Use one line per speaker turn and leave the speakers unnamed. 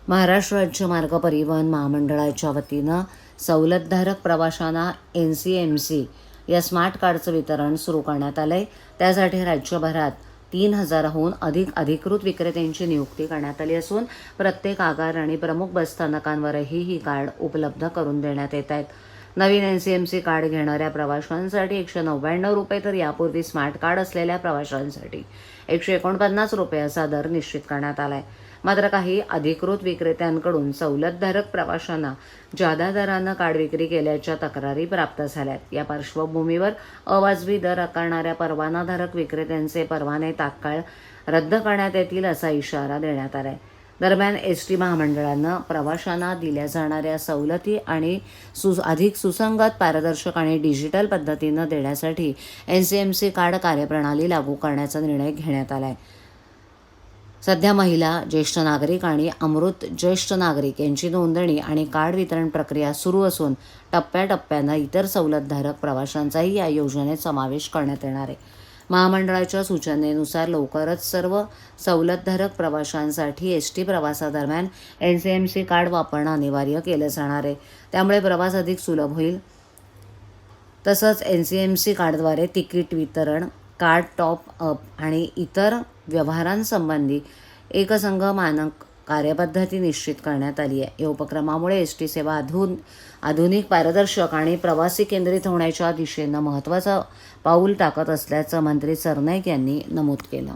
महाराष्ट्र राज्य मार्ग परिवहन महामंडळाच्या वतीनं सवलतधारक प्रवाशांना NCMC या स्मार्ट कार्डचं वितरण सुरू करण्यात आलंय। त्यासाठी राज्यभरात 3000हून अधिक अधिकृत विक्रेत्यांची नियुक्ती करण्यात आली असून प्रत्येक आगार आणि प्रमुख बसस्थानकांवरही ही कार्ड उपलब्ध करून देण्यात येत आहेत। नवीन NCMC कार्ड घेणाऱ्या प्रवाशांसाठी 199 रुपये तर यापूर्वी स्मार्ट कार्ड असलेल्या प्रवाशांसाठी 149 रुपये असा दर निश्चित करण्यात आलाय। मात्र काही अधिकृत विक्रेत्यांकडून सवलतधारक प्रवाशांना जादा दरानं कार्ड विक्री केल्याच्या तक्रारी प्राप्त झाल्यात। या पार्श्वभूमीवर अवाजवी दर आकारणाऱ्या परवानाधारक विक्रेत्यांचे परवाने तात्काळ रद्द करण्यात येतील असा इशारा देण्यात आलाय। दरम्यान ST महामंडळानं प्रवाशांना दिल्या जाणाऱ्या सवलती आणि अधिक सुसंगत, पारदर्शक आणि डिजिटल पद्धतीनं देण्यासाठी NCMC कार्ड कार्यप्रणाली लागू करण्याचा निर्णय घेण्यात आलाय। सध्या महिला, ज्येष्ठ नागरिक आणि अमृत ज्येष्ठ नागरिक यांची नोंदणी आणि कार्ड वितरण प्रक्रिया सुरू असून टप्प्याटप्प्यानं इतर सवलतधारक प्रवाशांचाही या योजनेत समावेश करण्यात येणार आहे। महामंडळाच्या सूचनेनुसार लवकरच सर्व सवलतधारक प्रवाशांसाठी ST प्रवासादरम्यान NCMC कार्ड वापरणं अनिवार्य केलं जाणार आहे। त्यामुळे प्रवास अधिक सुलभ होईल। तसंच NCMC कार्डद्वारे तिकीट वितरण, कार्ड टॉप अप आणि इतर व्यवहारांसंबंधी एकसंघ मानक कार्यपद्धती निश्चित करण्यात आली आहे। या उपक्रमामुळे ST सेवा आधुनिक, पारदर्शक आणि प्रवासी केंद्रित होण्याच्या दिशेनं महत्त्वाचं पाऊल टाकत असल्याचं मंत्री सरनाईक यांनी नमूद केलं।